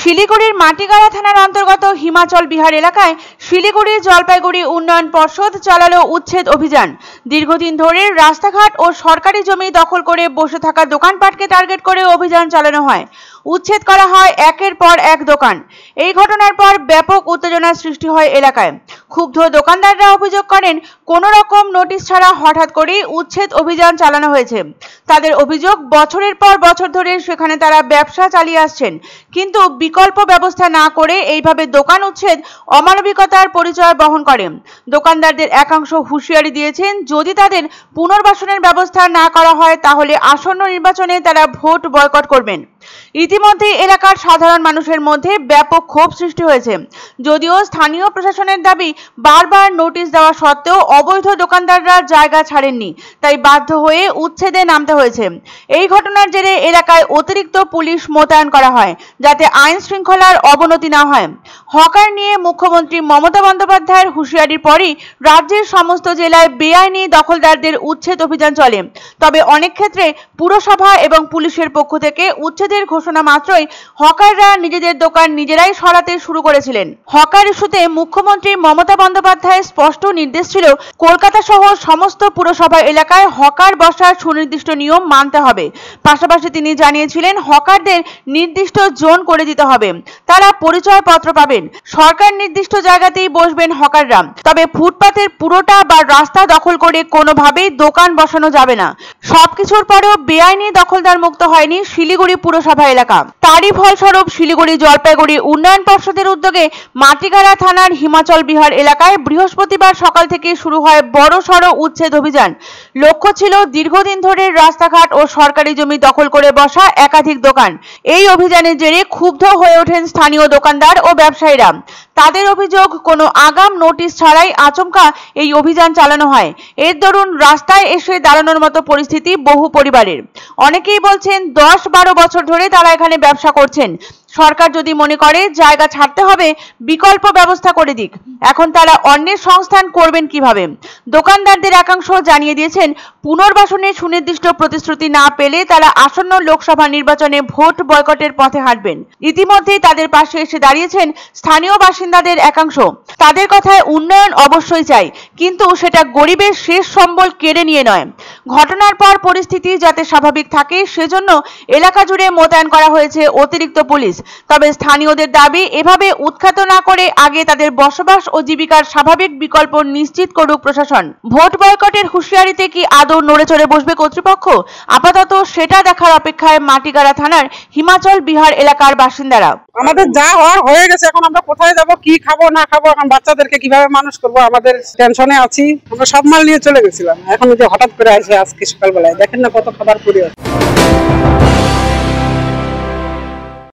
শিলিগুড়ির মাটিগাড়া থানার অন্তর্গত হিমাচল বিহার এলাকায় শিলিগুড়ি জলপাইগুড়ি উন্নয়ন পর্ষদ চালালো উচ্ছেদ অভিযান। দীর্ঘদিন ধরে রাস্তাঘাট ও সরকারি জমি দখল করে বসে থাকা দোকানপাটকে টার্গেট করে অভিযান চালানো হয়। উচ্ছেদ করা হয় একের পর এক দোকান। এই ঘটনার পর ব্যাপক উত্তেজনার সৃষ্টি হয় এলাকায়। ক্ষুব্ধ দোকানদাররা অভিযোগ করেন, কোনো রকম নোটিশ ছাড়া হঠাৎ করেই উচ্ছেদ অভিযান চালানো হয়েছে। তাদের অভিযোগ, বছরের পর বছর ধরে সেখানে তারা ব্যবসা চালিয়ে আসছেন, কিন্তু বিকল্প ব্যবস্থা না করে এইভাবে দোকান উচ্ছেদ অমানবিকতার পরিচয় বহন করে। দোকানদারদের একাংশ হুঁশিয়ারি দিয়েছেন, যদি তাদের পুনর্বাসনের ব্যবস্থা না করা হয় তাহলে আসন্ন নির্বাচনে তারা ভোট বয়কট করবেন। ইতিমধ্যে এলাকার সাধারণ মানুষের মধ্যে ব্যাপক ক্ষোভ সৃষ্টি হয়েছে। যদিও স্থানীয় প্রশাসনের দাবি, বারবার নোটিশ দেওয়া সত্ত্বেও অবৈধ দোকানদাররা জায়গা ছাড়েননি, তাই বাধ্য হয়ে উচ্ছেদে নামতে হয়েছে। এই ঘটনার জেরে এলাকায় অতিরিক্ত পুলিশ মোতায়েন করা হয়, যাতে আইন শৃঙ্খলার অবনতি না হয়। হকার নিয়ে মুখ্যমন্ত্রী মমতা বন্দ্যোপাধ্যায়ের হুঁশিয়ারির পরই রাজ্যের সমস্ত জেলায় বেআইনি দখলদারদের উচ্ছেদ অভিযান চলে। তবে অনেক ক্ষেত্রে পুরসভা এবং পুলিশের পক্ষ থেকে উচ্ছেদের ঘোষণা মাত্রই হকাররা নিজেদের দোকান নিজেরাই সরাতে শুরু করেছিলেন। হকার ইস্যুতে মুখ্যমন্ত্রী মমতা বন্দ্যোপাধ্যায়ের স্পষ্ট নির্দেশ ছিল, কলকাতা সহ সমস্ত পুরসভা এলাকায় হকার বসার সুনির্দিষ্ট নিয়ম মানতে হবে। পাশাপাশি তিনি জানিয়েছিলেন, হকারদের নির্দিষ্ট জোন করে দিতে হবে, তারা পরিচয়পত্র পাবেন। সরকার নির্দিষ্ট জায়গাতেই বসবেন হকাররা, তবে ফুটপাতের পুরোটা বা রাস্তা দখল করে কোনোভাবেই দোকান বসানো যাবে না। সবকিছুর পরেও বেআইনি দখলদার মুক্ত হয়নি শিলিগুড়ি পুরসভা এলাকা। তারই ফলস্বরূপ শিলিগুড়ি জলপাইগুড়ি উন্নয়ন পর্ষদের উদ্যোগে মাটিগাড়া থানার হিমাচল বিহার এলাকায় বৃহস্পতিবার সকাল থেকে শুরু হয় বড়সড় উচ্ছেদ অভিযান। লক্ষ্য ছিল দীর্ঘদিন ধরে রাস্তাঘাট ও সরকারি জমি দখল করে বসা একাধিক দোকান। এই অভিযানের জেরে ক্ষুব্ধ হয়ে ওঠেন স্থানীয় দোকানদার ও ব্যবসায়ীরা। তাদের অভিযোগ, কোনো আগাম নোটিশ ছাড়াই আচমকা এই অভিযান চালানো হয়। এর দরুন রাস্তায় এসে দাঁড়ানোর মতো পরিস্থিতি বহু পরিবারের। অনেকেই বলছেন, 10-12 বছর ধরে তারা এখানে ব্যবসা করছেন। সরকার যদি মনে করে জায়গা ছাড়তে হবে, বিকল্প ব্যবস্থা করে দিক। এখন তারা অন্যের সংস্থান করবেন কিভাবে? দোকানদারদের একাংশ জানিয়ে দিয়েছেন, পুনর্বাসনের সুনির্দিষ্ট প্রতিশ্রুতি না পেলে তারা আসন্ন লোকসভা নির্বাচনে ভোট বয়কটের পথে হাঁটবেন। ইতিমধ্যেই তাদের পাশে এসে দাঁড়িয়েছেন স্থানীয় বাসিন্দাদের একাংশ। তাদের কথায় উন্নয়ন অবশ্যই চাই, কিন্তু সেটা গরিবের শেষ সম্বল কেড়ে নিয়ে নয়। ঘটনার পর পরিস্থিতি যাতে স্বাভাবিক থাকে সেজন্য এলাকা জুড়ে মোতায়েন করা হয়েছে অতিরিক্ত পুলিশ। তবে স্থানীয়দের দাবি, এভাবে উৎখাত না করে আগে তাদের বসবাস ও জীবিকার স্বাভাবিক বিকল্প নিশ্চিত করুক প্রশাসন। ভোট বয়কটের হুঁশিয়ারিতে কি আদৌ নড়ে চড়ে বসবে কর্তৃপক্ষ? আপাতত সেটা দেখার অপেক্ষায় মাটিগাড়া থানার হিমাচল বিহার এলাকার বাসিন্দারা। আমাদের যা হয়ে গেছে, এখন আমরা কোথায় যাব, কি খাবো না খাবো, এখন বাচ্চাদেরকে কিভাবে মানুষ করবো, আমাদের টেনশনে আছি। আমরা সব মাল নিয়ে চলে গেছিলাম, এখন যে হঠাৎ করে আসে আজকে সকালবেলায়, দেখেন না কত খাবার পরিবার।